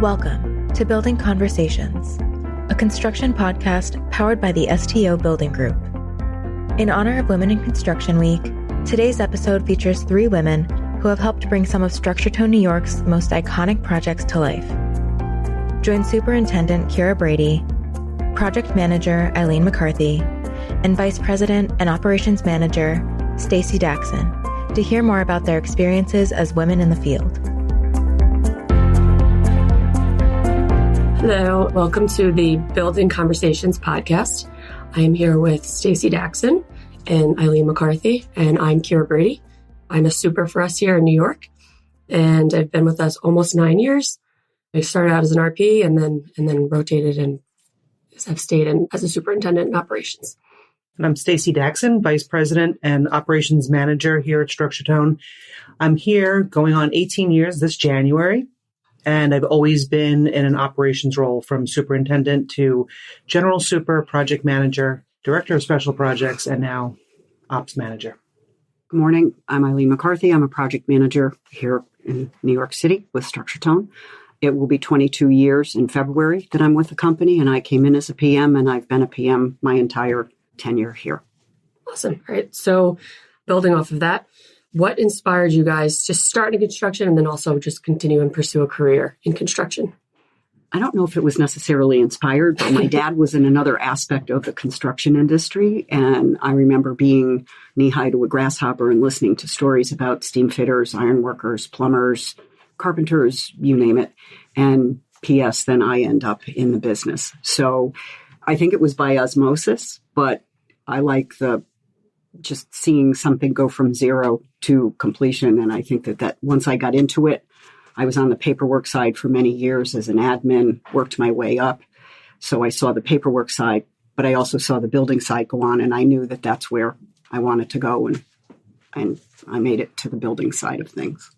Welcome to Building Conversations, a construction podcast powered by the STO Building Group. In honor of Women in Construction Week, today's episode features 3 women who have helped bring some of Structuretown, New York's most iconic projects to life. Join Superintendent Kiera Brady, Project Manager Eileen McCarthy, and Vice President and Operations Manager Stacey Dackson to hear more about their experiences as women in the field. Hello, welcome to the Building Conversations podcast. I am here with Stacey Dackson and Eileen McCarthy, and I'm Kiera Brady. I'm a super for us here in New York, and I've been with us almost 9 years. I started out as an RP and then rotated and have stayed in as a superintendent in operations. And I'm Stacey Dackson, Vice President and Operations Manager here at Structuretown. I'm here going on 18 years this January. And I've always been in an operations role from superintendent to general super, project manager, director of special projects, and now ops manager. Good morning. I'm Eileen McCarthy. I'm a project manager here in New York City with Structuretown. It will be 22 years in February that I'm with the company, and I came in as a PM, and I've been a PM my entire tenure here. Awesome. All right. So building off of that, what inspired you guys to start in construction and then also just continue and pursue a career in construction? I don't know if it was necessarily inspired, but my dad was in another aspect of the construction industry. And I remember being knee-high to a grasshopper and listening to stories about steam fitters, ironworkers, plumbers, carpenters, you name it. And P.S., then I end up in the business. So I think it was by osmosis, but I like just seeing something go from zero to completion. And I think that once I got into it, I was on the paperwork side for many years as an admin, worked my way up. So I saw the paperwork side, but I also saw the building side go on. And I knew that that's where I wanted to go. And I made it to the building side of things.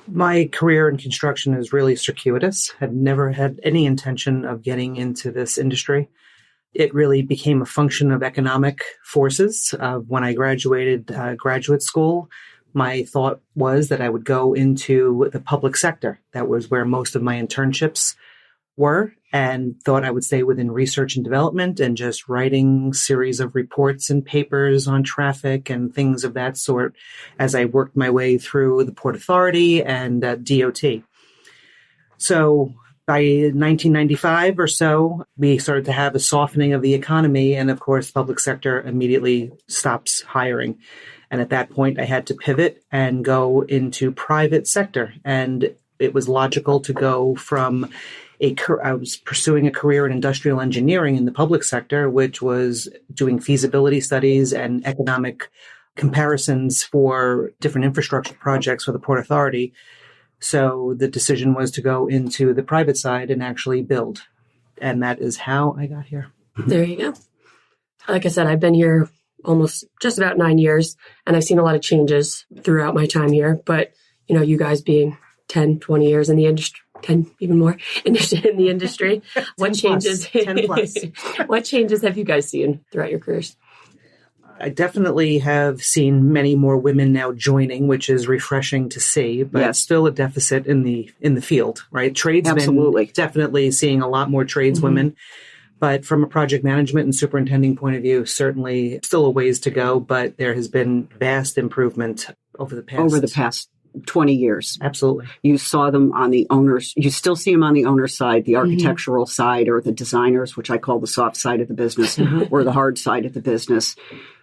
My career in construction is really circuitous. I've never had any intention of getting into this industry. It really became a function of economic forces. When I graduated graduate school, my thought was that I would go into the public sector. That was where most of my internships were, and thought I would stay within research and development and just writing series of reports and papers on traffic and things of that sort as I worked my way through the Port Authority and DOT. So by 1995 or so, we started to have a softening of the economy. And of course, public sector immediately stops hiring. And at that point, I had to pivot and go into private sector. And it was logical to go from I was pursuing a career in industrial engineering in the public sector, which was doing feasibility studies and economic comparisons for different infrastructure projects for the Port Authority. So the decision was to go into the private side and actually build. And that is how I got here. There you go. Like I said, I've been here almost just about 9 years, and I've seen a lot of changes throughout my time here. But, you guys being 10, 20 years in the industry, 10, even more in the industry, what changes, 10 plus. What changes have you guys seen throughout your careers? I definitely have seen many more women now joining, which is refreshing to see, but yes. Still a deficit in the field, right? Tradesmen, absolutely, definitely seeing a lot more tradeswomen. But from a project management and superintending point of view, certainly still a ways to go, but there has been vast improvement over the past 20 years. Absolutely. You saw them on the owners. You still see them on the owner side, the architectural side, or the designers, which I call the soft side of the business, or the hard side of the business.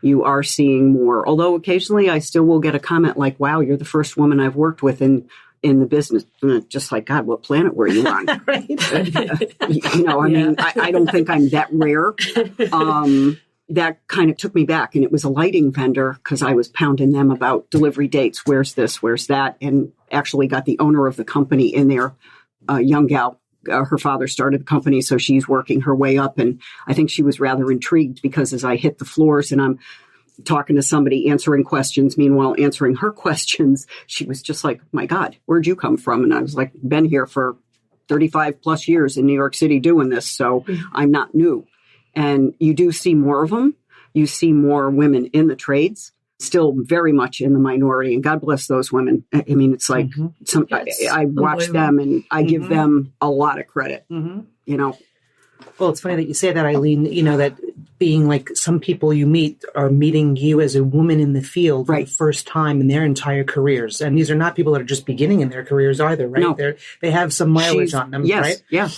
You are seeing more. Although occasionally I still will get a comment like, wow, you're the first woman I've worked with in the business. Just like, God, what planet were you on? Right. I don't think I'm that rare. That kind of took me back, and it was a lighting vendor because I was pounding them about delivery dates. Where's this? Where's that? And actually got the owner of the company in there, a young gal. Her father started the company, so she's working her way up. And I think she was rather intrigued because as I hit the floors and I'm talking to somebody, answering questions, meanwhile answering her questions, she was just like, my God, where'd you come from? And I was like, been here for 35 plus years in New York City doing this, so I'm not new. And you do see more of them. You see more women in the trades. still very much in the minority, and God bless those women. I mean, it's like I watch them and I give them a lot of credit, you know. Well, it's funny that you say that, Eileen, you know, that being like some people you meet are meeting you as a woman in the field for the first time in their entire careers. And these are not people that are just beginning in their careers either, right? No. They have some mileage on them, right? Yeah.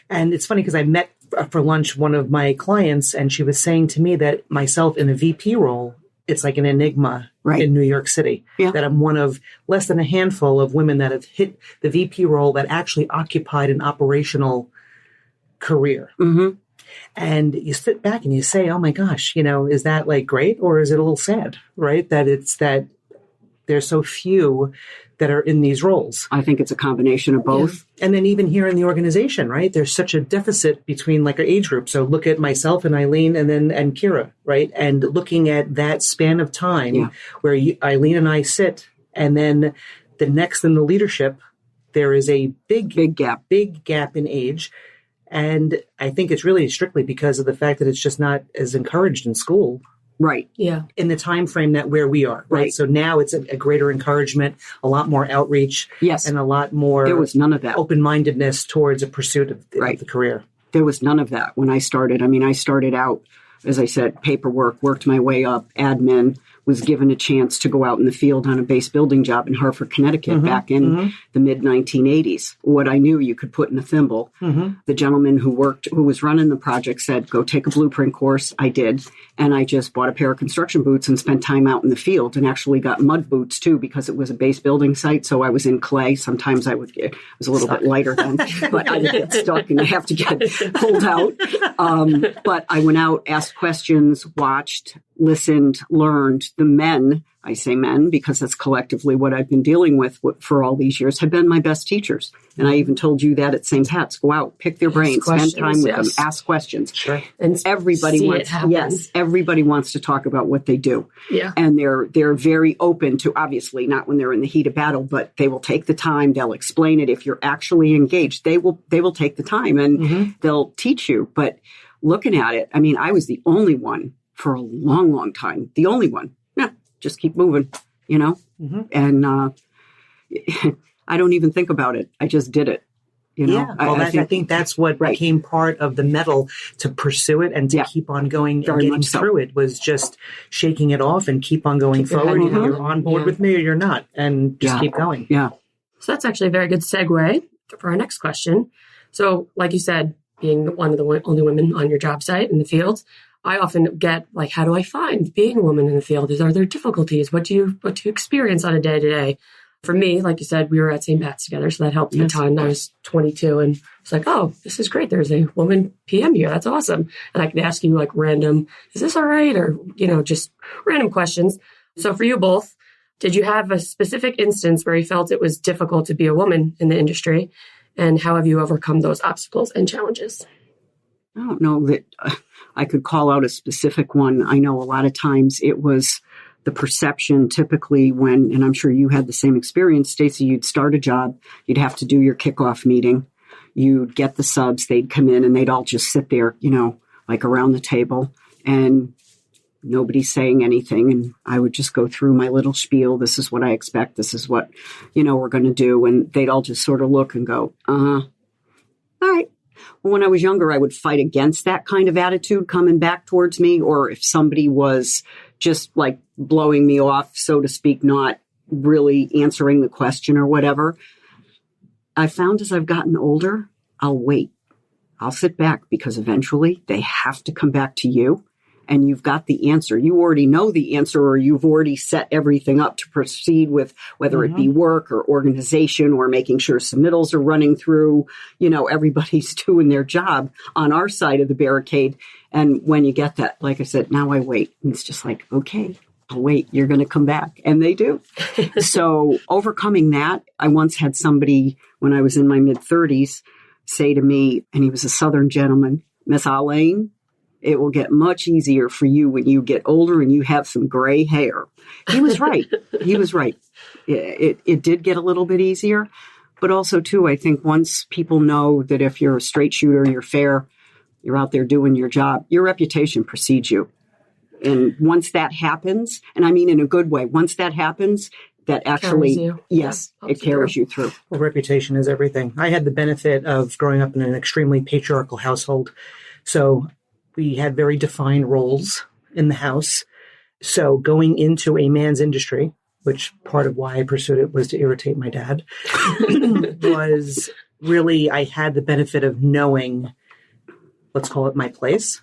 And it's funny because I met for lunch one of my clients, and she was saying to me that myself in the VP role, it's like an enigma in New York City, that I'm one of less than a handful of women that have hit the VP role that actually occupied an operational career. And you sit back and you say, oh my gosh, you know, is that like great, or is it a little sad, right? That it's that there's so few that are in these roles. I think it's a combination of both. And then even here in the organization, right? There's such a deficit between like our age group. So look at myself and Eileen and Kiera, right? And looking at that span of time where Eileen and I sit, and then the next in the leadership, there is a big gap in age. And I think it's really strictly because of the fact that it's just not as encouraged in school. Right. Yeah. In the time frame that where we are. Right. So now it's a greater encouragement, a lot more outreach. Yes. And a lot more. There was none of that. Open-mindedness towards a pursuit of the career. There was none of that when I started. I mean, I started out, as I said, paperwork, worked my way up, admin, was given a chance to go out in the field on a base building job in Hartford, Connecticut back in the mid-1980s. What I knew you could put in a thimble. The gentleman who was running the project said, go take a blueprint course. I did. And I just bought a pair of construction boots and spent time out in the field, and actually got mud boots too, because it was a base building site. So I was in clay. Sometimes it was a little bit lighter then, but I would get stuck and I have to get pulled out. But I went out, asked questions, watched, listened, learned. The men, I say men because that's collectively what I've been dealing with for all these years, have been my best teachers. And I even told you that at St. Pat's. Go out, pick their brains, spend time with them, ask questions. Sure. And everybody wants to talk about what they do. Yeah. And they're very open to, obviously not when they're in the heat of battle, but they will take the time, they'll explain it. If you're actually engaged, they will take the time and they'll teach you. But looking at it, I mean, I was the only one for a long, long time. The only one. Yeah, just keep moving, you know? And I don't even think about it. I just did it. You know? Yeah, well, I think that's what became part of the mettle to pursue it and to keep on going and getting through it, was just shaking it off and keep on going forward. Either you're on board with me or you're not, and just keep going. Yeah. So that's actually a very good segue for our next question. So like you said, being one of the only women on your job site in the field, I often get like, how do I find being a woman in the field? Are there difficulties? What do you experience on a day to day? For me, like you said, we were at St. Pat's together, so that helped a ton. I was 22 and it's like, oh, this is great. There's a woman PM here. That's awesome. And I can ask you like random, is this all right? Or, you know, just random questions. So for you both, did you have a specific instance where you felt it was difficult to be a woman in the industry? And how have you overcome those obstacles and challenges? I don't know that I could call out a specific one. I know a lot of times it was the perception typically when, and I'm sure you had the same experience, Stacey, you'd start a job, you'd have to do your kickoff meeting, you'd get the subs, they'd come in and they'd all just sit there, you know, like around the table, and nobody's saying anything. And I would just go through my little spiel. This is what I expect. This is what, you know, we're going to do. And they'd all just sort of look and go, all right. Well, when I was younger, I would fight against that kind of attitude coming back towards me. Or if somebody was just like blowing me off, so to speak, not really answering the question or whatever. I found as I've gotten older, I'll wait. I'll sit back because eventually they have to come back to you and you've got the answer. You already know the answer, or you've already set everything up to proceed with, whether it be work or organization or making sure submittals are running through, you know, everybody's doing their job on our side of the barricade. And when you get that, like I said, now I wait. And it's just like, okay, I'll wait. You're going to come back. And they do. So overcoming that, I once had somebody when I was in my mid-30s say to me, and he was a Southern gentleman, Miss Eileen, it will get much easier for you when you get older and you have some gray hair. He was right. He was right. It did get a little bit easier. But also, too, I think once people know that if you're a straight shooter, you're fair, you're out there doing your job, your reputation precedes you. And once that happens, and I mean in a good way, once that happens, that actually, yes, it carries you through. Well, reputation is everything. I had the benefit of growing up in an extremely patriarchal household. So we had very defined roles in the house. So going into a man's industry, which part of why I pursued it was to irritate my dad, was really, I had the benefit of knowing, let's call it my place.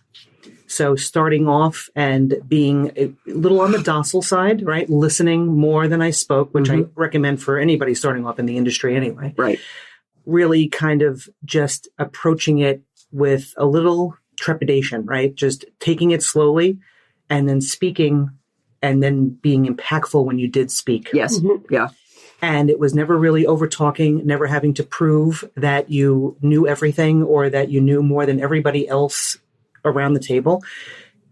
So starting off and being a little on the docile side, right? Listening more than I spoke, which I recommend for anybody starting off in the industry anyway. Right. Really kind of just approaching it with a little trepidation, right? Just taking it slowly and then speaking and then being impactful when you did speak. Yes. Yeah. And it was never really over talking, never having to prove that you knew everything or that you knew more than everybody else around the table.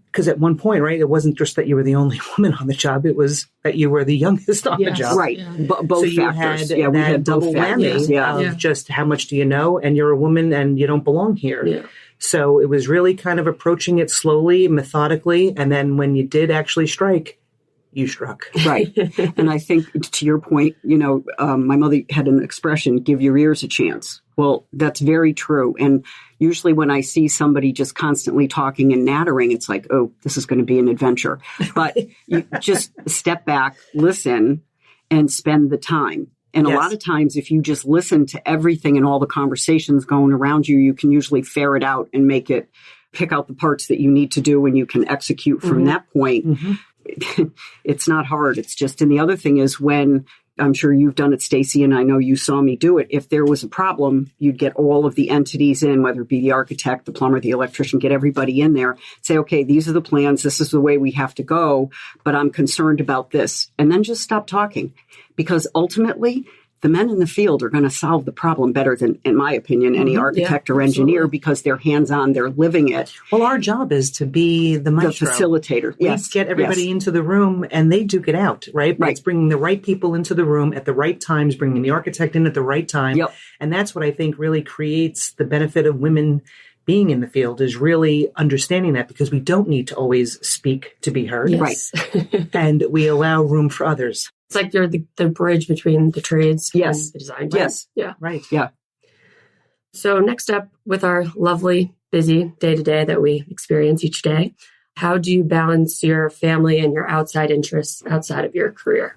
Because at one point, right, it wasn't just that you were the only woman on the job, it was that you were the youngest on the job. Right. Both so you factors. had We that had double whammy of just how much do you know, and you're a woman and you don't belong here. Yeah. So it was really kind of approaching it slowly, methodically, and then when you did actually strike, you struck. Right. And I think to your point, my mother had an expression, give your ears a chance. Well, that's very true. And usually when I see somebody just constantly talking and nattering, it's like, oh, this is going to be an adventure. But you just step back, listen, and spend the time. And a lot of times, if you just listen to everything and all the conversations going around you, you can usually ferret out and pick out the parts that you need to do, and you can execute from that point. It's not hard. It's just, and the other thing is when, I'm sure you've done it, Stacey, and I know you saw me do it. If there was a problem, you'd get all of the entities in, whether it be the architect, the plumber, the electrician, get everybody in there, say, okay, these are the plans. This is the way we have to go, but I'm concerned about this. And then just stop talking, because ultimately the men in the field are going to solve the problem better than, in my opinion, any architect or engineer, because they're hands-on, they're living it. Well, our job is to be the maestro. The facilitator. We get everybody into the room and they duke it out, right? But it's bringing the right people into the room at the right times, bringing the architect in at the right time. Yep. And that's what I think really creates the benefit of women being in the field, is really understanding that, because we don't need to always speak to be heard. Yes. Right. And we allow room for others. It's like they're the bridge between the trades and the design team. Yes. Yeah. Right. Yeah. So next up, with our lovely, busy day-to-day that we experience each day, how do you balance your family and your outside interests outside of your career?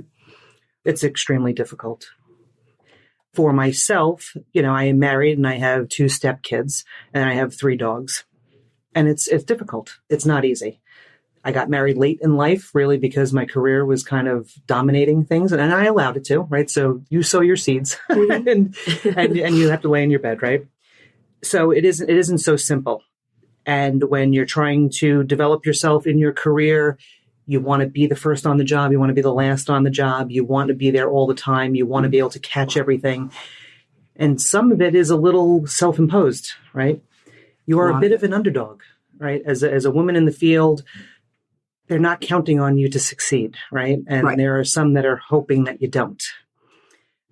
It's extremely difficult. For myself, I am married and I have 2 stepkids and I have 3 dogs. And it's difficult. It's not easy. I got married late in life, really, because my career was kind of dominating things, and I allowed it to, right? So you sow your seeds and you have to lay in your bed, right? So it isn't so simple. And when you're trying to develop yourself in your career, you want to be the first on the job. You want to be the last on the job. You want to be there all the time. You want to be able to catch everything. And some of it is a little self-imposed, right? You are a bit of an underdog, right? As a woman in the field, they're not counting on you to succeed, right? And there are some that are hoping that you don't.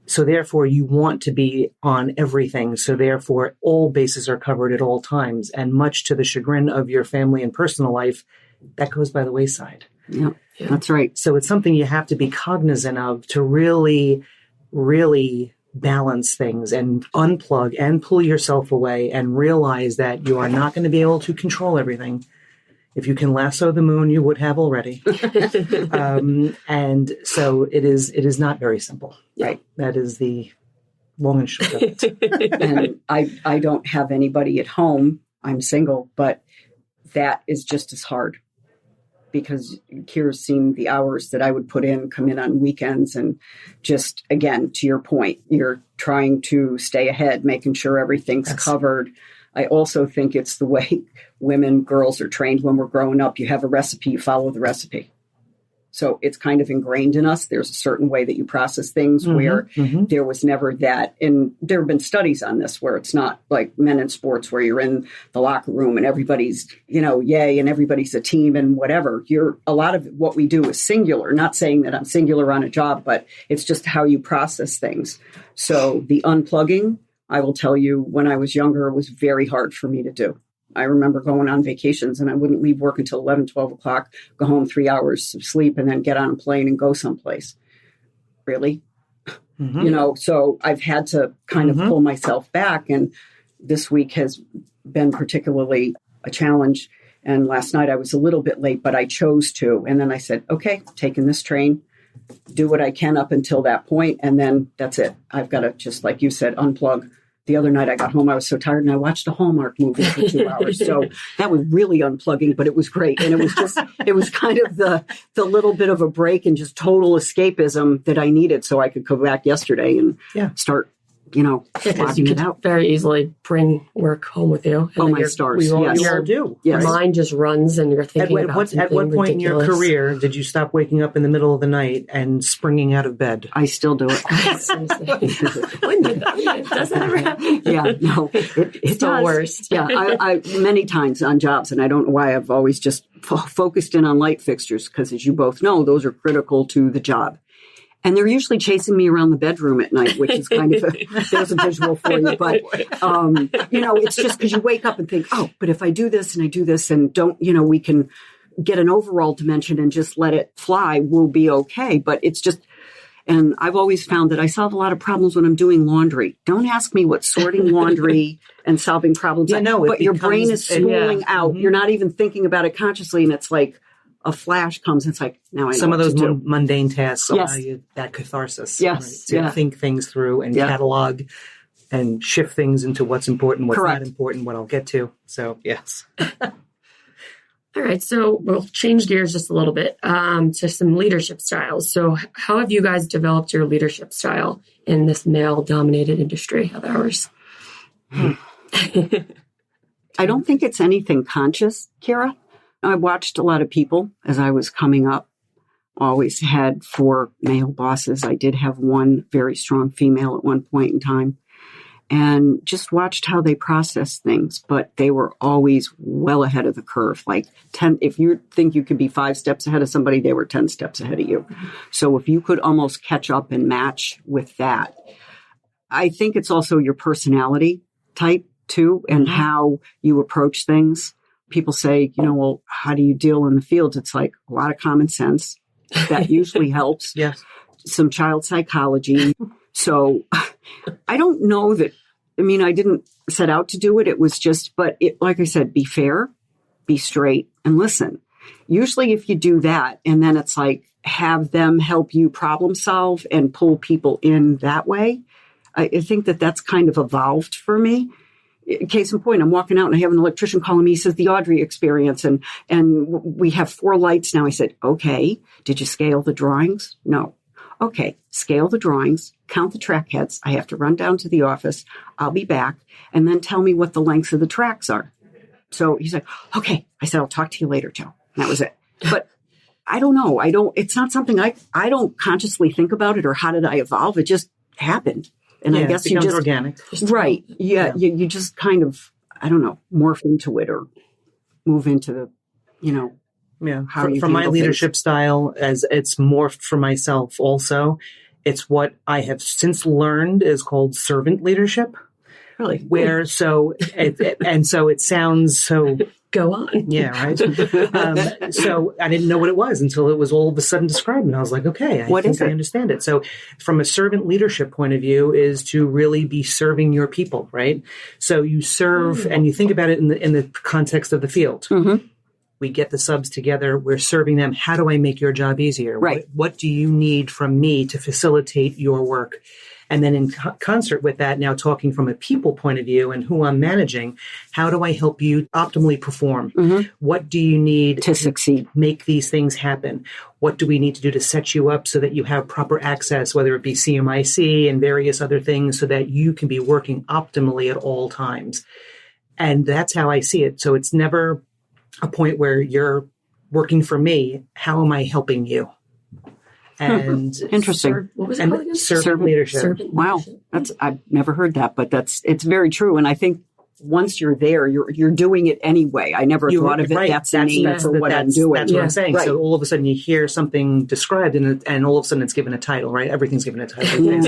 So therefore, you want to be on everything. So therefore, all bases are covered at all times. And much to the chagrin of your family and personal life, that goes by the wayside. Yeah, that's right. So it's something you have to be cognizant of to really, really balance things and unplug and pull yourself away and realize that you are not going to be able to control everything. If you can lasso the moon, you would have already. And so it is not very simple. Right. That is the long and short of it. And I don't have anybody at home. I'm single, but that is just as hard, because Kiera's seen the hours that I would put in, come in on weekends, and just, again, to your point, you're trying to stay ahead, making sure everything's covered. I also think it's the way girls are trained when we're growing up. You have a recipe, you follow the recipe. So it's kind of ingrained in us. There's a certain way that you process things where there was never that. And there have been studies on this where it's not like men in sports where you're in the locker room and everybody's, yay, and everybody's a team and whatever. A lot of what we do is singular. Not saying that I'm singular on a job, but it's just how you process things. So the unplugging, I will tell you, when I was younger, it was very hard for me to do. I remember going on vacations and I wouldn't leave work until 11, 12 o'clock, go home 3 hours of sleep, and then get on a plane and go someplace. Really? Mm-hmm. So I've had to kind of pull myself back. And this week has been particularly a challenge. And last night I was a little bit late, but I chose to. And then I said, okay, taking this train, do what I can up until that point, and then that's it. I've got to, just like you said, unplug. The other night I got home, I was so tired, and I watched a Hallmark movie for 2 hours. So that was really unplugging, but it was great. And it was kind of the little bit of a break and just total escapism that I needed, so I could go back yesterday and start, blocking it out. Very easily bring work home with you. And my stars. You all do. Your mind just runs and you're thinking at what point ridiculous. in your career did you stop waking up in the middle of the night and springing out of bed? I still do it. Does that ever happen? Yeah, no, it's the worst. Yeah, I many times on jobs, and I don't know why I've always just focused in on light fixtures, because as you both know, those are critical to the job. And they're usually chasing me around the bedroom at night, which is kind of there's a visual for you. But, it's just because you wake up and think, oh, but if I do this and I do this and don't, we can get an overall dimension and just let it fly, we'll be okay. But it's just, and I've always found that I solve a lot of problems when I'm doing laundry. Don't ask me what sorting laundry and solving problems. But your brain is spooling out. You're not even thinking about it consciously. And it's like, a flash comes, and it's like, now I know some of those do. mundane tasks allow you that catharsis. Yes. Right? To think things through and catalog and shift things into what's important, what's not important, what I'll get to. So, yes. All right. So we'll change gears just a little bit to some leadership styles. So how have you guys developed your leadership style in this male-dominated industry of ours? I don't think it's anything conscious, Kiera. I watched a lot of people as I was coming up. Always had 4 male bosses. I did have one very strong female at one point in time, and just watched how they processed things. But they were always well ahead of the curve. Like 10, if you think you could be 5 steps ahead of somebody, they were 10 steps ahead of you. So if you could almost catch up and match with that, I think it's also your personality type too, and how you approach things. People say, well, how do you deal in the field? It's like a lot of common sense. That usually helps. Yes. Some child psychology. So I don't know that, I didn't set out to do it. It was just, but like I said, be fair, be straight, and listen. Usually if you do that, and then it's like have them help you problem solve and pull people in that way, I think that's kind of evolved for me. Case in point, I'm walking out and I have an electrician calling me. He says the Audrey experience, and we have 4 lights now. I said, okay, did you scale the drawings? No. Okay, scale the drawings, count the track heads. I have to run down to the office. I'll be back, and then tell me what the lengths of the tracks are. So he's like, okay. I said, I'll talk to you later, Joe. And that was it. But I don't know. It's not something I don't consciously think about it, or how did I evolve? It just happened. And I guess you just organic. Right. Yeah. You just kind of, I don't know, morph into it or move into the, how you from my leadership things. Style, as it's morphed for myself also. It's what I have since learned is called servant leadership. Really? Where, so it sounds so. Go on. Yeah, right. So I didn't know what it was until it was all of a sudden described. And I was like, okay, I think I understand it. So from a servant leadership point of view is to really be serving your people, right? So you serve, and you think about it in the context of the field. Mm-hmm. We get the subs together. We're serving them. How do I make your job easier? Right. What do you need from me to facilitate your work? And then in concert with that, now talking from a people point of view and who I'm managing, how do I help you optimally perform? Mm-hmm. What do you need to succeed? Make these things happen? What do we need to do to set you up so that you have proper access, whether it be CMIC and various other things, so that you can be working optimally at all times? And that's how I see it. So it's never a point where you're working for me. How am I helping you? And interesting. What was it called again? Servant leadership. Wow. I've never heard that, but it's very true. And I think once you're there, you're doing it anyway. I never thought of it. Right. That's the name for what I'm doing. That's what I'm saying. Right. So all of a sudden you hear something described and all of a sudden it's given a title, right? Everything's given a title.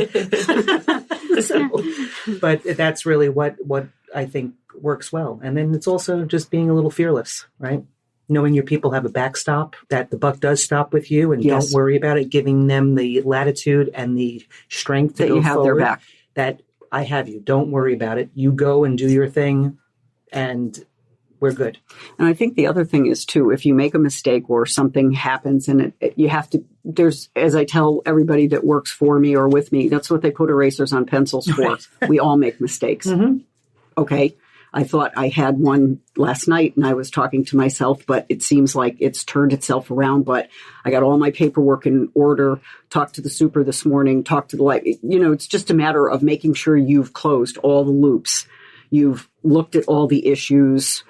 So, but that's really what I think works well. And then it's also just being a little fearless, right? Knowing your people have a backstop, that the buck does stop with you, and don't worry about it, giving them the latitude and the strength to that go you have forward, their back. That I have you. Don't worry about it. You go and do your thing, and we're good. And I think the other thing is, too, if you make a mistake or something happens and you have to, there's, as I tell everybody that works for me or with me, that's what they put erasers on pencils for. Right. We all make mistakes. Mm-hmm. Okay. I thought I had one last night and I was talking to myself, but it seems like it's turned itself around. But I got all my paperwork in order, talked to the super this morning, talked to the light. It's just a matter of making sure you've closed all the loops. You've looked at all the issues.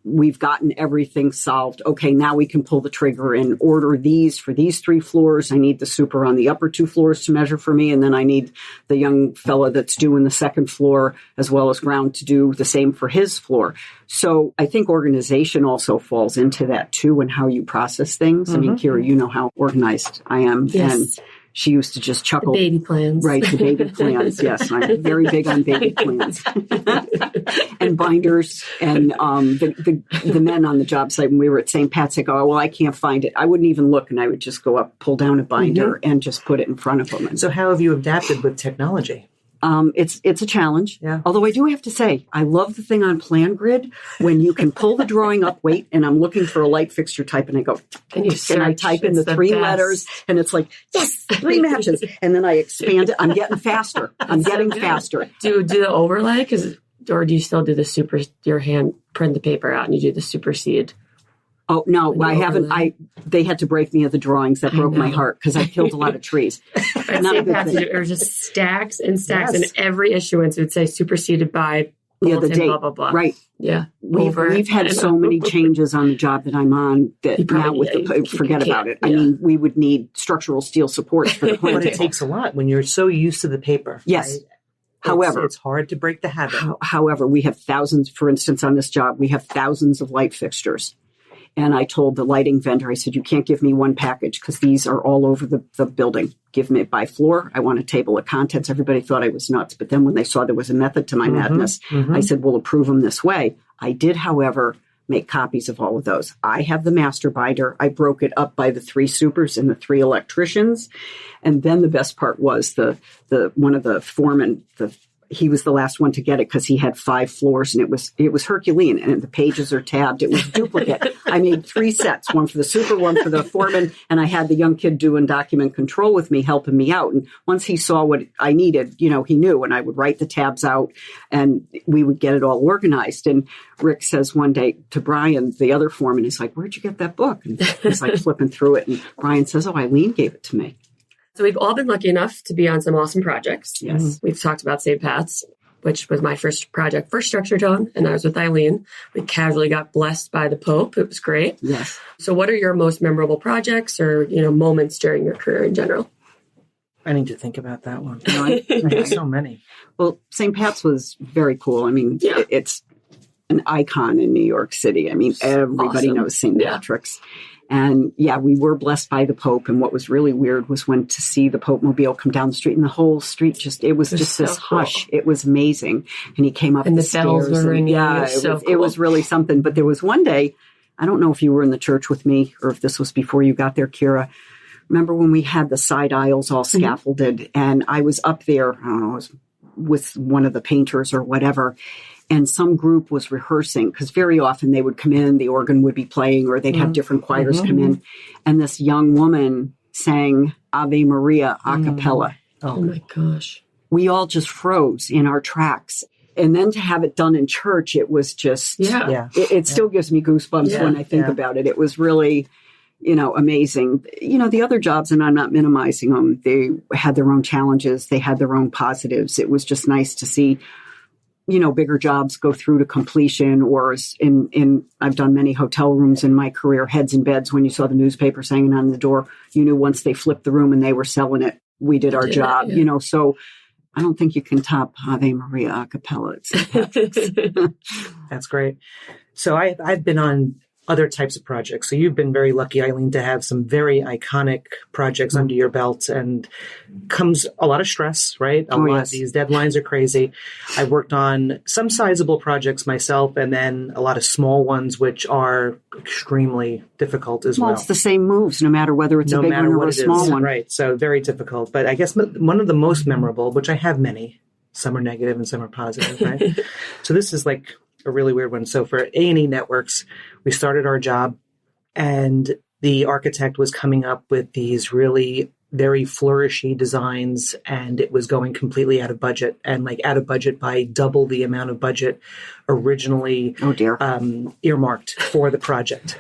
We've gotten everything solved. Okay, now we can pull the trigger and order these for these 3 floors. I need the super on the upper 2 floors to measure for me. And then I need the young fella that's doing the 2nd floor as well as ground to do the same for his floor. So I think organization also falls into that too, and how you process things. Mm-hmm. I mean, Kiera, you know how organized I am. Yes. And she used to just chuckle. The baby plans. Right, the baby plans. Yes, I'm very big on baby plans. And binders. And the men on the job site, when we were at St. Pat's, they go, oh, well, I can't find it. I wouldn't even look, and I would just go up, pull down a binder, and just put it in front of them. And so how have you adapted with technology? It's a challenge. Yeah. Although I do have to say, I love the thing on Plan Grid when you can pull the drawing up, wait, and I'm looking for a light fixture type, and I go, and I type in the 3 letters, and it's like, yes, 3 matches. And then I expand it. I'm getting faster. I'm getting faster. Do you do the overlay? Or do you still do your hand print the paper out and you do the supersede? Oh, no, I haven't. They had to break me of the drawings. That broke my heart because I killed a lot of trees. Not a good thing. There were just stacks and stacks, and every issuance would say superseded by the date, blah, blah, blah. Right. Yeah. We've had so many changes on the job that I'm on that now forget about it. Yeah. I mean, we would need structural steel supports for the plan. But it takes a lot when you're so used to the paper. Yes. Right? However, it's hard to break the habit. However, we have thousands, for instance, on this job, we have thousands of light fixtures. And I told the lighting vendor, I said, you can't give me one package because these are all over the building. Give me it by floor. I want a table of contents. Everybody thought I was nuts. But then when they saw there was a method to my madness, I said, we'll approve them this way. I did, however, make copies of all of those. I have the master binder. I broke it up by the 3 supers and the 3 electricians. And then the best part was the one of the foremen, he was the last one to get it because he had 5 floors, and it was Herculean, and the pages are tabbed. It was duplicate. I made 3 sets, one for the super, one for the foreman, and I had the young kid doing document control with me, helping me out. And once he saw what I needed, he knew, and I would write the tabs out, and we would get it all organized. And Rick says one day to Brian, the other foreman, he's like, where'd you get that book? And he's like flipping through it, and Brian says, oh, Eileen gave it to me. So we've all been lucky enough to be on some awesome projects. Yes. We've talked about St. Pat's, which was my first project for Structure Tone, and I was with Eileen. We casually got blessed by the Pope. It was great. Yes. So what are your most memorable projects or, moments during your career in general? I need to think about that one. I have so many. Well, St. Pat's was very cool. I mean, it's an icon in New York City. I mean, everybody knows St. Patrick's. And we were blessed by the Pope. And what was really weird was when to see the Pope mobile come down the street, and the whole street it was just so this hush. It was amazing. And he came up and the bells stairs. Were ringing. It was really something. But there was one day, I don't know if you were in the church with me or if this was before you got there, Kiera. Remember when we had the side aisles all scaffolded, and I was up there, I don't know, I was with one of the painters or whatever. And some group was rehearsing because very often they would come in, the organ would be playing, or they'd have different choirs come in. And this young woman sang Ave Maria a cappella. Oh my gosh. We all just froze in our tracks. And then to have it done in church, it was just, it still gives me goosebumps when I think about it. It was really, amazing. The other jobs, and I'm not minimizing them, they had their own challenges. They had their own positives. It was just nice to see bigger jobs go through to completion, or I've done many hotel rooms in my career, heads in beds. When you saw the newspapers hanging on the door, you knew once they flipped the room and they were selling it, we did our job, so I don't think you can top Ave Maria a cappella at St. Patrick's. That's great. So I've been on other types of projects. So you've been very lucky, Eileen, to have some very iconic projects under your belt, and comes a lot of stress, right? A lot. Yes. These deadlines are crazy. I worked on some sizable projects myself, and then a lot of small ones, which are extremely difficult as well. It's the same moves, no matter whether it's a big one or a small one. Right. So very difficult. But I guess one of the most memorable, which I have many, some are negative and some are positive, right? So this is like a really weird one. So for A&E Networks, we started our job, and the architect was coming up with these really very flourishy designs, and it was going completely out of budget, and like out of budget by double the amount of budget originally earmarked for the project.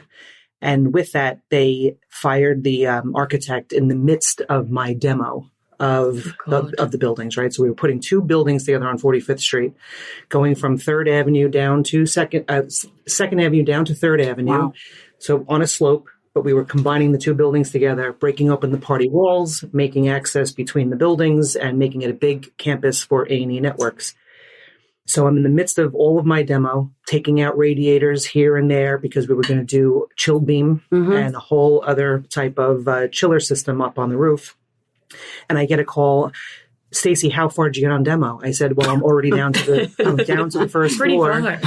And with that, they fired the architect in the midst of my demo of the buildings, right? So we were putting two buildings together on 45th Street, going from 3rd Avenue down to 2nd Avenue down to 3rd Avenue. Wow. So on a slope, but we were combining the two buildings together, breaking open the party walls, making access between the buildings, and making it a big campus for A&E Networks. So I'm in the midst of all of my demo, taking out radiators here and there because we were going to do chill beam and a whole other type of chiller system up on the roof. And I get a call, Stacey, how far did you get on demo? I said, well, I'm already down to the first floor.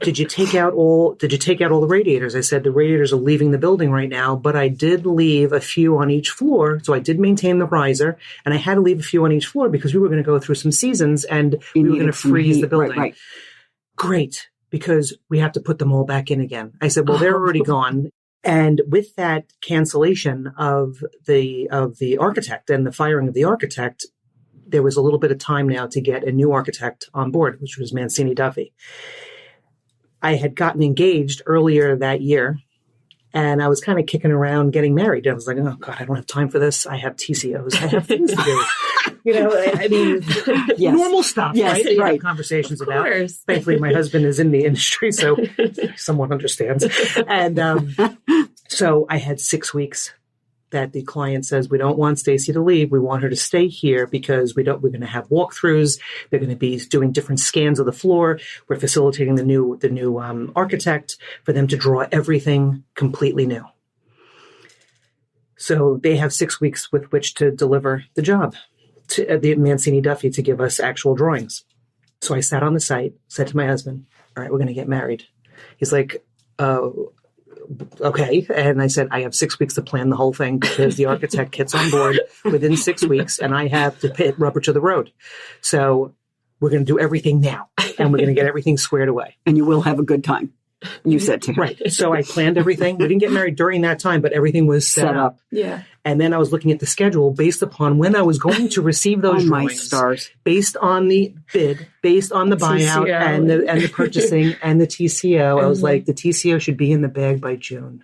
Did you take out all the radiators? I said, the radiators are leaving the building right now, but I did leave a few on each floor. So I did maintain the riser, and I had to leave a few on each floor because we were going to go through some seasons and we were going to freeze the building. Right. Great, because we have to put them all back in again. I said, well, they're already gone. And with that cancellation of the architect and the firing of the architect, there was a little bit of time now to get a new architect on board, which was Mancini Duffy. I had gotten engaged earlier that year, and I was kind of kicking around getting married. I was like, oh, God, I don't have time for this. I have TCOs. I have things to do. I mean, normal stuff, right? That you have conversations about. Thankfully, my husband is in the industry, so someone understands. And so I had 6 weeks that the client says, we don't want Stacey to leave. We want her to stay here because we're going to have walkthroughs. They're going to be doing different scans of the floor. We're facilitating the new architect for them to draw everything completely new. So they have 6 weeks with which to deliver the job to the Mancini Duffy to give us actual drawings. So I sat on the site, said to my husband, all right, we're going to get married. He's like, okay. And I said, I have 6 weeks to plan the whole thing because the architect gets on board within 6 weeks and I have to put rubber to the road. So we're going to do everything now and we're going to get everything squared away. And you will have a good time, you said to him. Right. So I planned everything. We didn't get married during that time, but everything was set up. Yeah. And then I was looking at the schedule based upon when I was going to receive those drawings. My stars. Based on the bid, based on the buyout and the purchasing and the TCO. I was like, the TCO should be in the bag by June.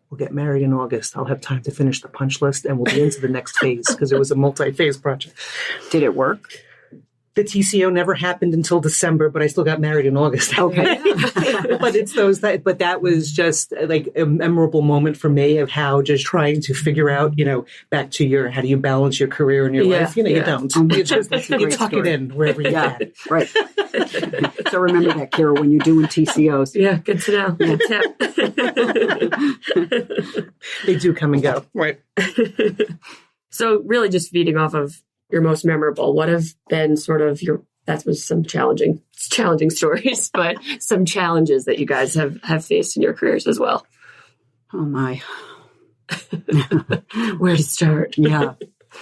We'll get married in August. I'll have time to finish the punch list and we'll be into the next phase because it was a multi-phase project. Did it work? The TCO never happened until December, but I still got married in August. Okay. But that was just like a memorable moment for me of how just trying to figure out, back to how do you balance your career and your life? You don't. You just, you tuck it in wherever you can. Right. So remember that, Kiera, when you're doing TCOs. Yeah, good to know. Good tip. They do come and go. Right. So really just feeding off of your most memorable, what have been sort of that was some challenging stories, but some challenges that you guys have faced in your careers as well? Oh my. Where to start? Yeah.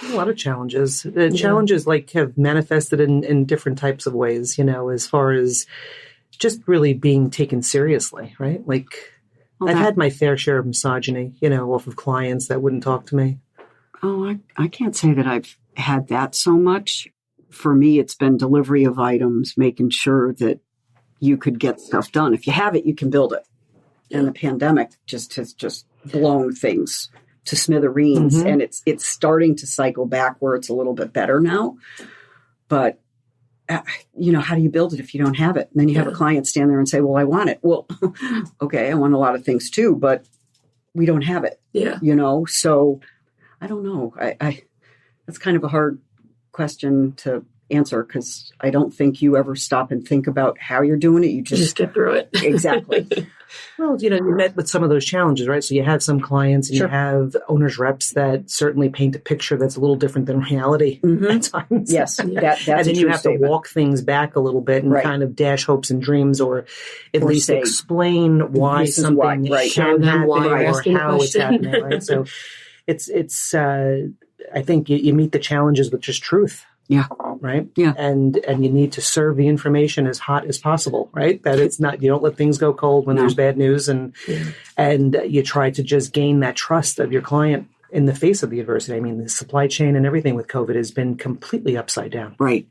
A lot of challenges. The challenges have manifested in different types of ways, as far as just really being taken seriously, right? I've had my fair share of misogyny, off of clients that wouldn't talk to me. Oh, I can't say that I've had that so much. For me, it's been delivery of items, making sure that you could get stuff done. If you have it, you can build it. And the pandemic has just blown things to smithereens. And it's starting to cycle back where it's a little bit better now. But, how do you build it if you don't have it? And then you have a client stand there and say, well, I want it. Well, okay, I want a lot of things too, but we don't have it. Yeah. So I don't know. I that's kind of a hard question to answer because I don't think you ever stop and think about how you're doing it. You Just get through it. Exactly. Well, you met with some of those challenges, right? So you have some clients and Sure. you have owners reps that certainly paint a picture that's a little different than reality at times. Yes, that's and then a you true have statement. to walk things back a little bit and Right. kind of dash hopes and dreams, or at Or least say, explain why this is why, something right. can Show them happen why you're or asking the how it's question. happening, right? So it's I think you meet the challenges with just truth. Yeah. Right. Yeah. And you need to serve the information as hot as possible, right? That it's not, you don't let things go cold when No. there's bad news, and you try to just gain that trust of your client in the face of the adversity. I mean, the supply chain and everything with COVID has been completely upside down. Right.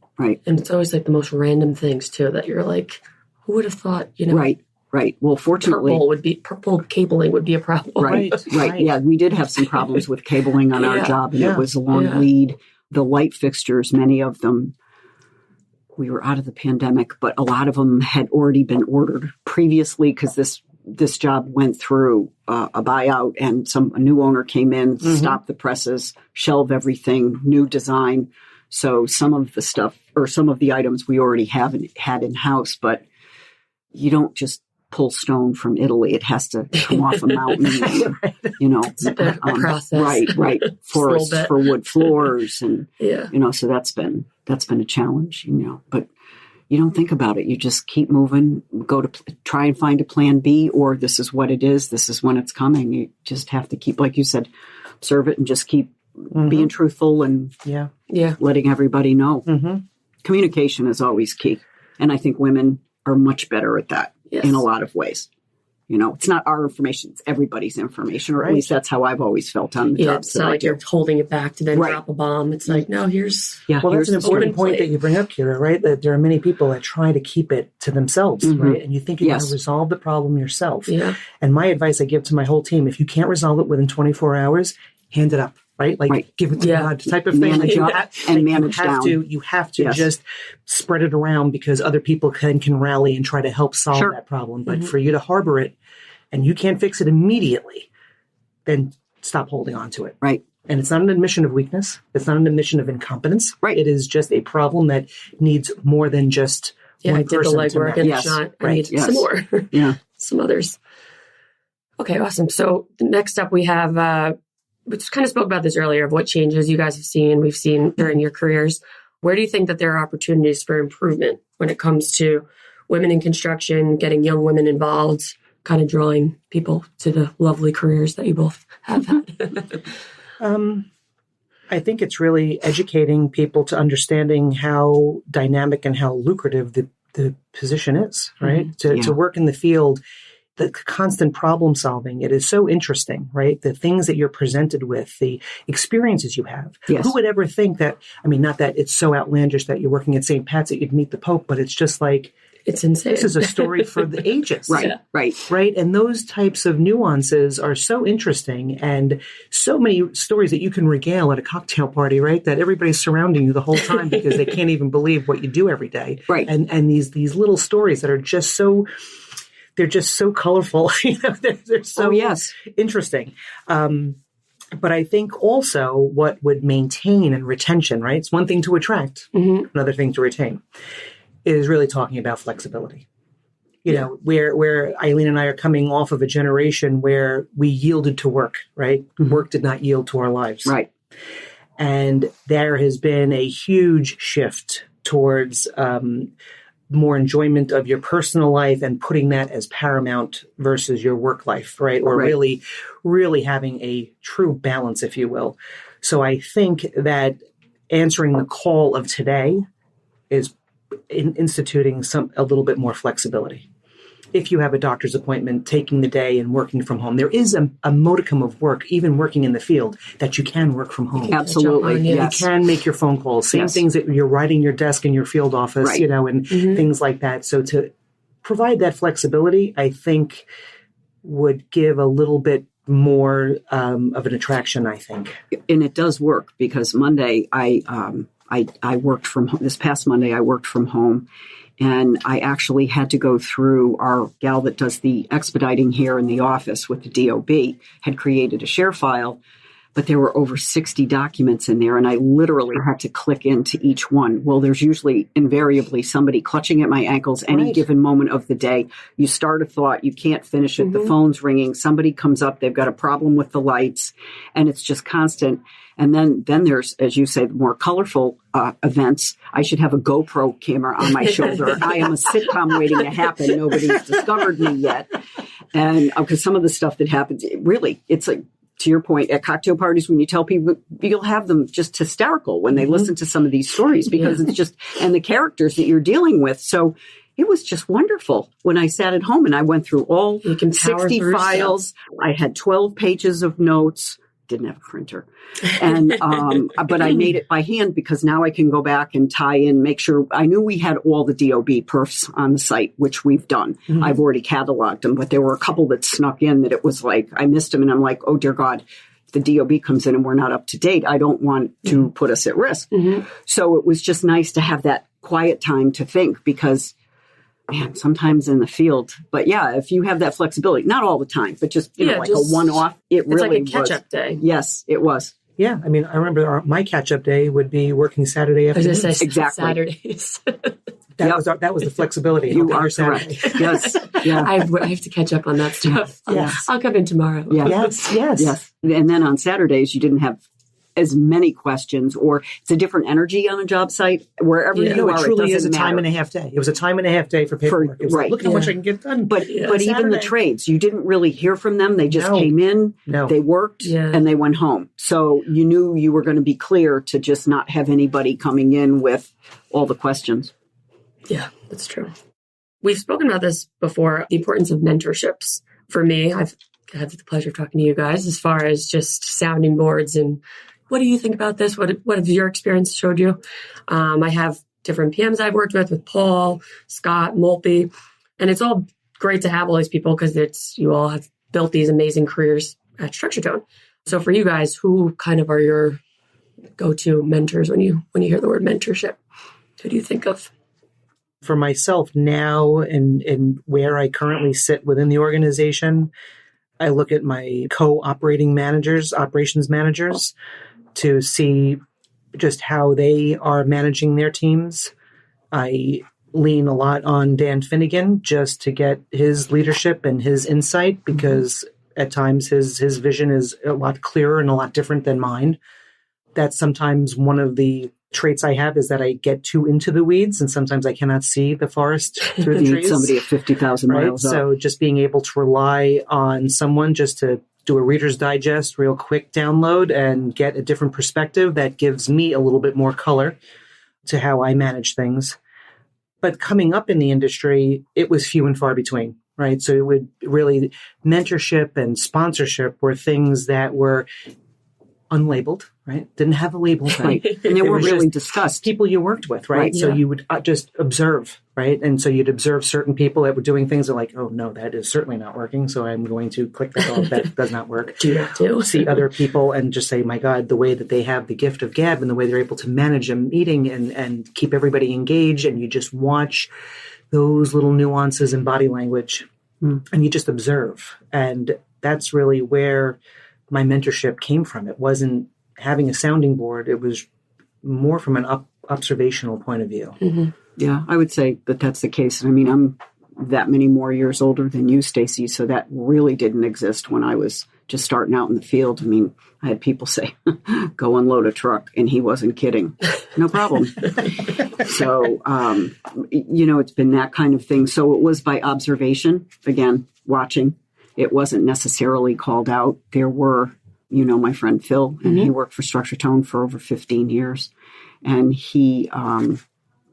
And it's always like the most random things too that you're like, who would have thought, Right. Well, fortunately, purple cabling would be a problem. Right. Yeah, we did have some problems with cabling on our Yeah. job, and Yeah. it was a long Yeah. lead. The light fixtures, many of them, we were out of the pandemic, but a lot of them had already been ordered previously because this job went through a buyout, and a new owner came in, stopped the presses, shelved everything, new design. So some of the stuff or some of the items we already had in house, but you don't just pull stone from Italy. It has to come off a mountain, It's a process. Right. Forests bit. for wood floors, and Yeah. so that's been a challenge, but you don't think about it. You just keep moving, try and find a plan B, or this is what it is. This is when it's coming. You just have to keep, like you said, observe it and just keep being truthful and Yeah. letting everybody know. Communication is always key. And I think women are much better at that in a lot of ways. It's not our information, it's everybody's information, or at least that's how I've always felt on the jobs It's that not I like do. you're holding it back to then Right. drop a bomb. It's like, no, here's Well, that's an important point plate. that you bring up, Kiera, right? That there are many people that try to keep it to themselves, right? And you think you're going to resolve the problem yourself. Yeah. And my advice I give to my whole team, if you can't resolve it within 24 hours, hand it up, right? Like give it to God type of thing. Manage Like, up and manage down. You have to just spread it around, because other people can rally and try to help solve that problem. But for you to harbor it and you can't fix it immediately, then stop holding on to it. Right. And it's not an admission of weakness. It's not an admission of incompetence. Right. It is just a problem that needs more than just I one did the person to legwork manage. and it's not. I need some more. Yeah. Some others. Okay, awesome. So next up we have, we just kind of spoke about this earlier, of what changes you guys have seen, we've seen during your careers. Where do you think that there are opportunities for improvement when it comes to women in construction, getting young women involved, kind of drawing people to the lovely careers that you both have had? I think it's really educating people to understanding how dynamic and how lucrative the position is, right? To work in the field, the constant problem solving, it is so interesting, right? The things that you're presented with, the experiences you have. Yes. Who would ever think that, not that it's so outlandish that you're working at St. Pat's that you'd meet the Pope, but it's just like, It's insane. this is a story for the ages. Right. And those types of nuances are so interesting, and so many stories that you can regale at a cocktail party, right? That everybody's surrounding you the whole time because they can't even believe what you do every day. Right. And these little stories that are just so, they're just so colorful. They're so interesting. But I think also what would maintain and retention, right? It's one thing to attract, another thing to retain, is really talking about flexibility. Where Eileen and I are coming off of a generation where we yielded to work, right? Work did not yield to our lives. Right. And there has been a huge shift towards more enjoyment of your personal life and putting that as paramount versus your work life, right? Or really, really having a true balance, if you will. So I think that answering the call of today is instituting a little bit more flexibility. If you have a doctor's appointment, taking the day and working from home, there is a modicum of work, even working in the field, that you can work from home. Absolutely. Yes. You can make your phone calls, same things that you're writing your desk in your field office, and things like that. So to provide that flexibility, I think would give a little bit more of an attraction, I think. And it does work, because Monday I worked from home. This past Monday I worked from home, and I actually had to go through, our gal that does the expediting here in the office with the DOB had created a share file but there were over 60 documents in there, and I literally had to click into each one. Well, there's usually invariably somebody clutching at my ankles any given moment of the day. You start a thought, you can't finish it, the phone's ringing, somebody comes up, they've got a problem with the lights, and it's just constant. And then there's, as you say, the more colorful events. I should have a GoPro camera on my shoulder. I am a sitcom waiting to happen. Nobody's discovered me yet. And because some of the stuff that happens, it's like, to your point, at cocktail parties, when you tell people, you'll have them just hysterical when they listen to some of these stories, because it's just, and the characters that you're dealing with. So it was just wonderful when I sat at home and I went through all 60 files. I had 12 pages of notes. Didn't have a printer. And, but I made it by hand because now I can go back and tie in, make sure. I knew we had all the DOB perfs on the site, which we've done. I've already cataloged them, but there were a couple that snuck in that it was like, I missed them. And I'm like, oh dear God, if the DOB comes in and we're not up to date, I don't want to put us at risk. So it was just nice to have that quiet time to think, because man, sometimes in the field, but yeah, if you have that flexibility, not all the time, but just, like a one-off, it's really like a catch-up day. Yes, it was. Yeah. I mean, I remember my catch-up day would be working Saturday afternoon. Exactly. Saturdays. That was the flexibility. You are correct. Yes. Yeah. I have to catch up on that stuff. Yes. I'll come in tomorrow. Yes. And then on Saturdays, you didn't have as many questions, or it's a different energy on a job site. Wherever you are, it truly is a matter. time and a half day. It was a time and a half day for paperwork. It was like, look how much I can get done. But even the trades, you didn't really hear from them. They just came in, they worked, and they went home. So you knew you were going to be clear to just not have anybody coming in with all the questions. Yeah, that's true. We've spoken about this before, the importance of mentorships. For me, I've had the pleasure of talking to you guys as far as just sounding boards and what do you think about this? What have your experience showed you? I have different PMs I've worked with Paul, Scott, Molpe, and it's all great to have all these people because you all have built these amazing careers at Structure Tone. So for you guys, who kind of are your go-to mentors when you hear the word mentorship? Who do you think of? For myself now and where I currently sit within the organization, I look at my operations managers, to see just how they are managing their teams. I lean a lot on Dan Finnegan just to get his leadership and his insight, because at times his vision is a lot clearer and a lot different than mine. That's sometimes one of the traits I have, is that I get too into the weeds, and sometimes I cannot see the forest through the trees. Somebody at 50,000 miles up. So just being able to rely on someone just to do a Reader's Digest, real quick download, and get a different perspective that gives me a little bit more color to how I manage things. But coming up in the industry, it was few and far between, right? So it would really, mentorship and sponsorship were things that were unlabeled, right? Didn't have a label. Right. And they weren't really discussed. People you worked with, right? So you would just observe, right? And so you'd observe certain people that were doing things that like, oh no, that is certainly not working. So I'm going to click that off. That does not work. Do that too. See other people and just say, my God, the way that they have the gift of gab and the way they're able to manage a meeting and keep everybody engaged. And you just watch those little nuances in body language and you just observe. And that's really where my mentorship came from. It wasn't having a sounding board. It was more from an observational point of view. Mm-hmm. Yeah, I would say that that's the case. I mean, I'm that many more years older than you, Stacey, so that really didn't exist when I was just starting out in the field. I mean, I had people say, go unload a truck, and he wasn't kidding. No problem. So, it's been that kind of thing. So it was by observation, again, watching. It wasn't necessarily called out. There were, my friend Phil, and he worked for Structure Tone for over 15 years. And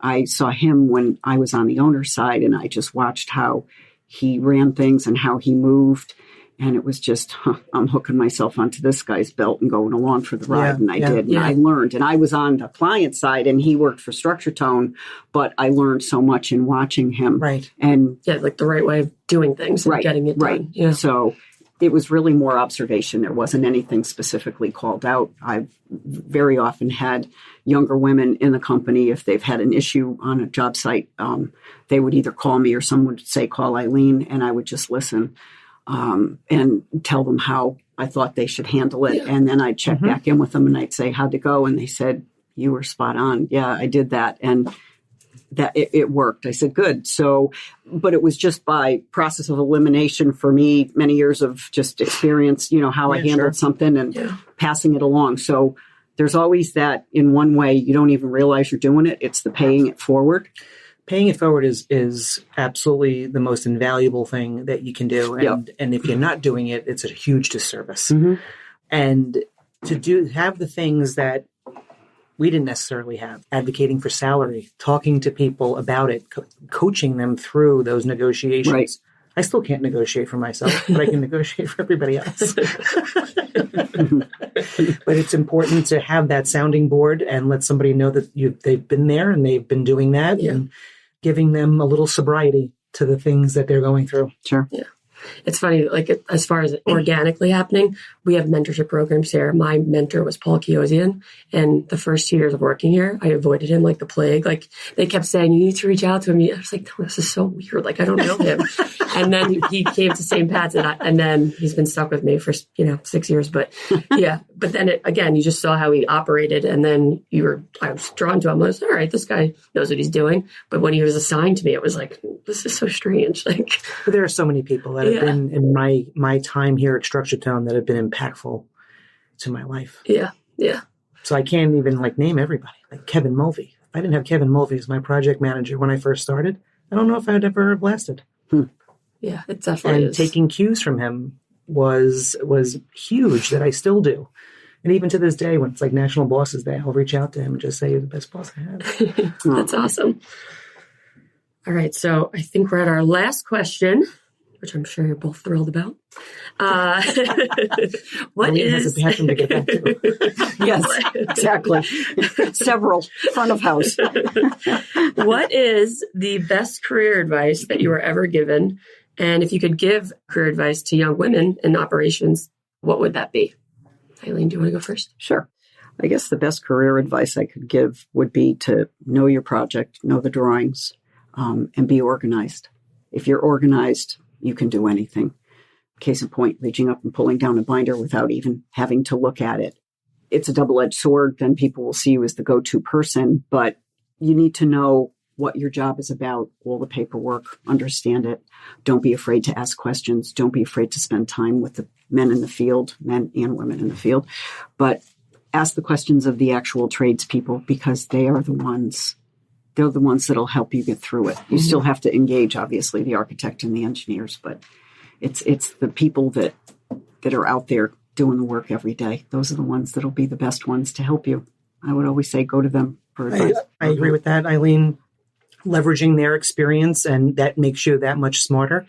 I saw him when I was on the owner's side, and I just watched how he ran things and how he moved. And it was just, I'm hooking myself onto this guy's belt and going along for the ride. And I did. And I learned. And I was on the client side, and he worked for Structure Tone, but I learned so much in watching him. Right. And like the right way of doing things and getting it done. Right. Yeah. So it was really more observation. There wasn't anything specifically called out. I've very often had younger women in the company, if they've had an issue on a job site, they would either call me or someone would say, call Eileen, and I would just listen. And tell them how I thought they should handle it. Yeah. And then I'd check back in with them and I'd say, how'd it go? And they said, you were spot on. Yeah, I did that. And that it worked. I said, good. So, but it was just by process of elimination for me, many years of just experience, how I handled something and passing it along. So there's always that in one way, you don't even realize you're doing it. It's the paying it forward. Paying it forward is absolutely the most invaluable thing that you can do. And if you're not doing it, it's a huge disservice. And to have the things that we didn't necessarily have, advocating for salary, talking to people about it, coaching them through those negotiations. Right. I still can't negotiate for myself, but I can negotiate for everybody else. But it's important to have that sounding board and let somebody know that they've been there and they've been doing that and giving them a little sobriety to the things that they're going through. Sure. Yeah. It's funny, as far as organically happening, we have mentorship programs here. My mentor was Paul Kiosian, and the first 2 years of working here, I avoided him like the plague. Like, they kept saying, you need to reach out to him. I was like, no, this is so weird. Like, I don't know him. And then he came to St. Pat's, and then he's been stuck with me for, 6 years. But yeah, but then again, you just saw how he operated, and then I was drawn to him. I was, all right, this guy knows what he's doing. But when he was assigned to me, it was like, this is so strange. Like, but there are so many people that have been in my time here at Structure Tone that have been impactful to my life. Yeah. Yeah. So I can't even name everybody. Like Kevin Mulvey. If I didn't have Kevin Mulvey as my project manager when I first started, I don't know if I would ever have lasted. Yeah, it definitely is. And taking cues from him was huge, that I still do. And even to this day, when it's like National Bosses Day, I'll reach out to him and just say, you're the best boss I have. That's awesome. All right. So I think we're at our last question, which I'm sure you're both thrilled about. What is... has a passion to get back to. Yes, exactly. Several front of house. What is the best career advice that you were ever given? And if you could give career advice to young women in operations, what would that be? Eileen, do you want to go first? Sure. I guess the best career advice I could give would be to know your project, know the drawings, and be organized. If you're organized, you can do anything. Case in point, reaching up and pulling down a binder without even having to look at it. It's a double-edged sword. Then people will see you as the go-to person, but you need to know what your job is about, all the paperwork, understand it. Don't be afraid to ask questions. Don't be afraid to spend time with the men in the field, men and women in the field. But ask the questions of the actual tradespeople, because they are the ones. They're the ones that'll help you get through it. You still have to engage, obviously, the architect and the engineers, but it's the people that are out there doing the work every day. Those are the ones that'll be the best ones to help you. I would always say go to them for advice. I agree with that, Eileen. Leveraging their experience, and that makes you that much smarter.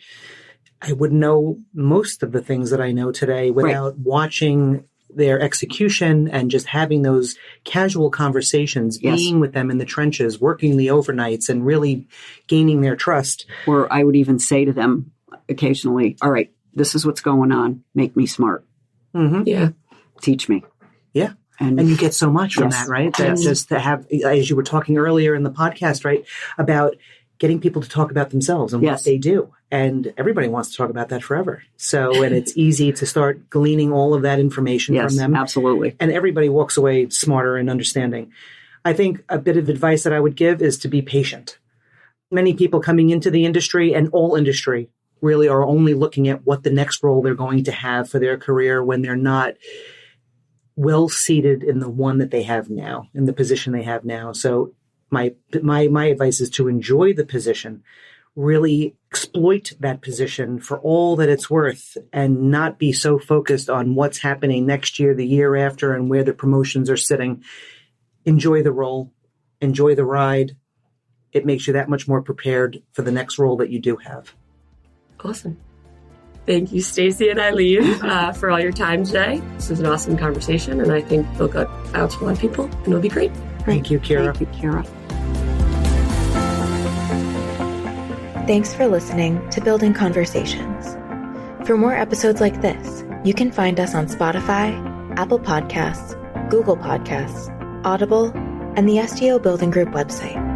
I would know most of the things that I know today without watching their execution and just having those casual conversations, being with them in the trenches, working the overnights, and really gaining their trust. Or I would even say to them occasionally, all right, this is what's going on. Make me smart. Yeah. Teach me. Yeah. And you get so much from that, right? That just to have, as you were talking earlier in the podcast, right, about getting people to talk about themselves and what they do. And everybody wants to talk about that forever. So, and it's easy to start gleaning all of that information from them. Absolutely. And everybody walks away smarter and understanding. I think a bit of advice that I would give is to be patient. Many people coming into the industry, and all industry, really are only looking at what the next role they're going to have for their career when they're not well seated in the one that they have now, in the position they have now. So my advice is to enjoy the position, really exploit that position for all that it's worth, and not be so focused on what's happening next year, the year after, and where the promotions are sitting. Enjoy the role, enjoy the ride. It makes you that much more prepared for the next role that you do have. Awesome. Thank you, Stacey and Eileen, for all your time today. This was an awesome conversation, and I think it'll go out to a lot of people, and it'll be great. Thank you, Kiera. Thank you, Kiera. Thanks for listening to Building Conversations. For more episodes like this, you can find us on Spotify, Apple Podcasts, Google Podcasts, Audible, and the STO Building Group website.